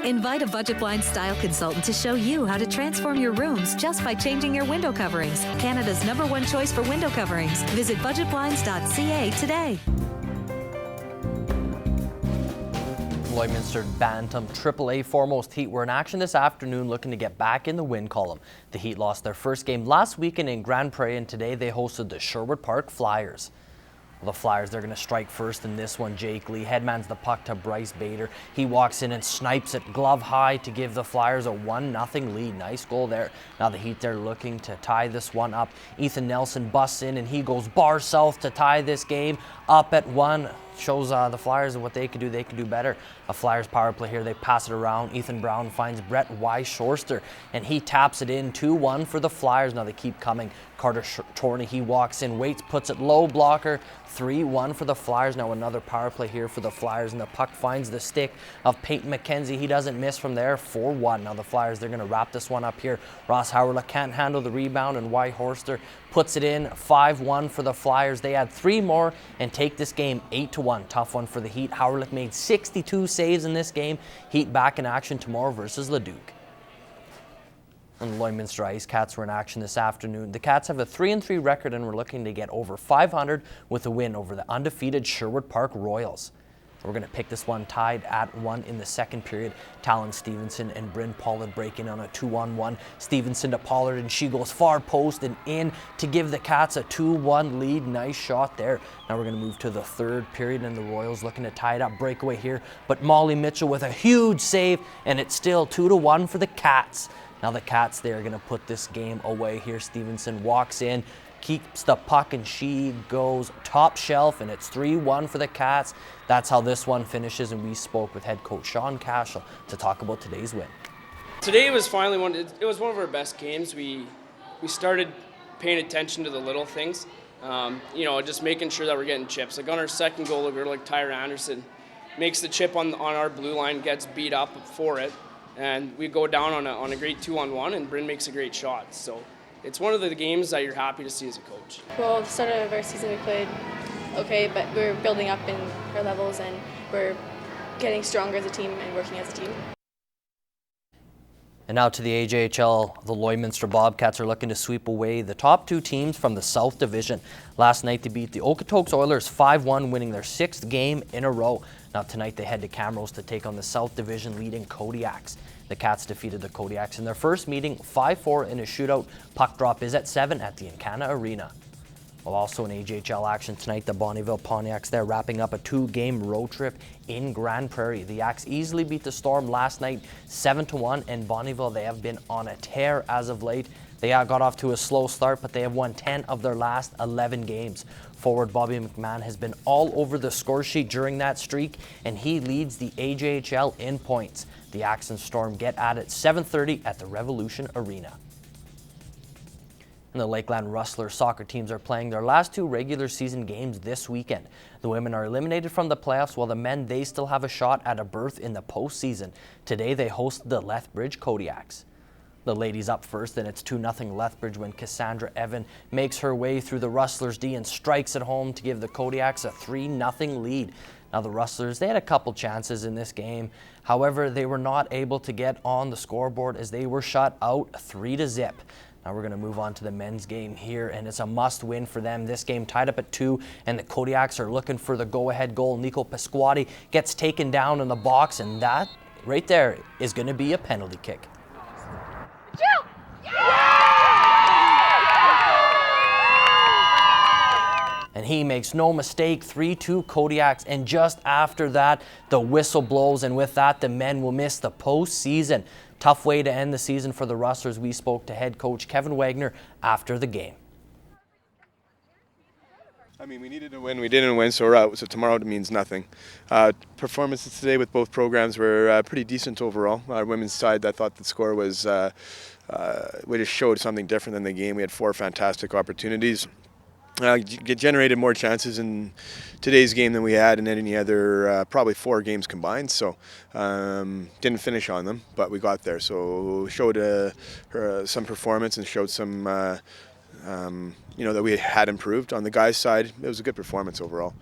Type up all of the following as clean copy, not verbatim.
Invite a Budget Blinds style consultant to show you how to transform your rooms just by changing your window coverings. Canada's #1 choice for window coverings. Visit budgetblinds.ca today. Lloydminster Bantam AAA Foremost Heat were in action this afternoon looking to get back in the win column. The Heat lost their first game last weekend in Grand Prairie, and today they hosted the Sherwood Park Flyers. Well, the Flyers, they're going to strike first in this one. Jake Lee headmans the puck to Bryce Bader. He walks in and snipes it glove high to give the Flyers a 1-0 lead. Nice goal there. Now the Heat, they're looking to tie this one up. Ethan Nelson busts in and he goes bar south to tie this game up at 1. Shows the Flyers what they could do. They could do better. A Flyers power play here. They pass it around. Ethan Brown finds Brett Weiss-Shorster, and he taps it in. 2-1 for the Flyers. Now they keep coming. Carter Torney, he walks in, waits, puts it low, blocker. 3-1 for the Flyers. Now another power play here for the Flyers, and the puck finds the stick of Peyton McKenzie. He doesn't miss from there. 4-1. Now the Flyers, they're going to wrap this one up here. Ross Howard can't handle the rebound, and Weiss-Shorster puts it in. 5-1 for the Flyers. They add 3 more and take this game 8-1. Tough one for the Heat. Howard made 62 saves in this game. Heat back in action tomorrow versus Leduc. And the Lloydminster Icecats were in action this afternoon. The Cats have a 3-3 record and we're looking to get over 500 with a win over the undefeated Sherwood Park Royals. We're going to pick this one tied at 1 in the second period. Talon Stevenson and Bryn Pollard break in on a 2-on-1. Stevenson to Pollard, and she goes far post and in to give the Cats a 2-1 lead. Nice shot there. Now we're going to move to the third period, and the Royals looking to tie it up. Breakaway here, but Molly Mitchell with a huge save, and it's still 2-1 for the Cats. Now the Cats, they're going to put this game away here. Stevenson walks in, keeps the puck, and she goes top shelf, and it's 3-1 for the Cats. That's how this one finishes, and we spoke with head coach Sean Cashel to talk about today's win. Today was finally one of our best games. We started paying attention to the little things, just making sure that we're getting chips. Like on our second goal, a girl like Tyra Anderson makes the chip on our blue line, gets beat up for it, and we go down on a great 2-on-1, and Bryn makes a great shot. So it's one of the games that you're happy to see as a coach. Well, at the start of our season we played okay, but we're building up in our levels and we're getting stronger as a team and working as a team. And now to the AJHL, the Lloydminster Bobcats are looking to sweep away the top 2 teams from the South Division. Last night they beat the Okotoks Oilers 5-1, winning their 6th game in a row. Now tonight they head to Camrose to take on the South Division leading Kodiaks. The Cats defeated the Kodiaks in their first meeting 5-4 in a shootout. Puck drop is at 7 at the Encana Arena. Well, also in AJHL action tonight, the Bonnyville Pontiacs, they're wrapping up a 2-game road trip in Grand Prairie. The Yaks easily beat the Storm last night 7-1, and Bonnyville, they have been on a tear as of late. They got off to a slow start, but they have won 10 of their last 11 games. Forward Bobby McMahon has been all over the score sheet during that streak, and he leads the AJHL in points. The Yaks and Storm get at it 7:30 at the Revolution Arena. And the Lakeland Rustlers soccer teams are playing their last 2 regular season games this weekend. The women are eliminated from the playoffs, while the men, they still have a shot at a berth in the postseason. Today they host the Lethbridge Kodiaks. The ladies up first, and it's 2-0 Lethbridge when Cassandra Evan makes her way through the Rustlers D and strikes at home to give the Kodiaks a 3-0 lead. Now the Rustlers, they had a couple chances in this game. However, they were not able to get on the scoreboard as they were shut out 3-0. Now we're going to move on to the men's game here, and it's a must-win for them. This game tied up at 2, and the Kodiaks are looking for the go-ahead goal. Nico Pasquati gets taken down in the box, and that right there is going to be a penalty kick. And he makes no mistake, 3-2 Kodiaks, and just after that, the whistle blows, and with that, the men will miss the postseason. Tough way to end the season for the Rustlers. We spoke to head coach Kevin Wagner after the game. I mean, we needed to win. We didn't win, so we're out. So tomorrow means nothing. Performances today with both programs were pretty decent overall. Our women's side, I thought the score was, we just showed something different than the game. We had 4 fantastic opportunities. Generated more chances in today's game than we had in any other, probably 4 games combined. So didn't finish on them, but we got there. So showed some performance and showed some, that we had improved. On the guys' side, it was a good performance overall.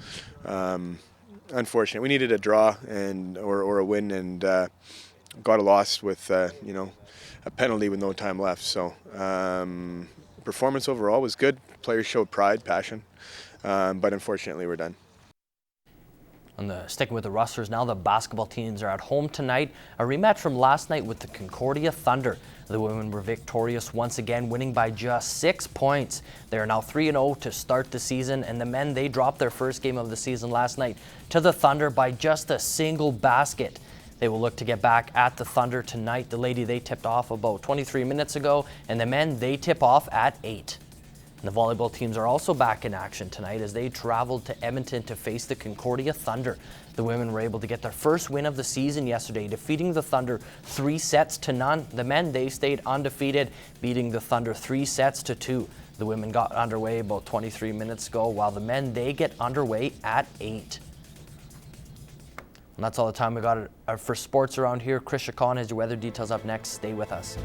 Unfortunate, we needed a draw or a win, and got a loss with a penalty with no time left. So performance overall was good. Players showed pride, passion, but unfortunately we're done. Sticking with the Rustlers now, the basketball teams are at home tonight. A rematch from last night with the Concordia Thunder. The women were victorious once again, winning by just 6 points. They are now 3-0 to start the season, and the men, they dropped their first game of the season last night to the Thunder by just a single basket. They will look to get back at the Thunder tonight. The lady, they tipped off about 23 minutes ago, and the men, they tip off at 8. And the volleyball teams are also back in action tonight as they traveled to Edmonton to face the Concordia Thunder. The women were able to get their first win of the season yesterday, defeating the Thunder 3-0. The men, they stayed undefeated, beating the Thunder 3-2. The women got underway about 23 minutes ago, while the men, they get underway at 8. And that's all the time we got for sports around here. Chris Chacon has your weather details up next. Stay with us.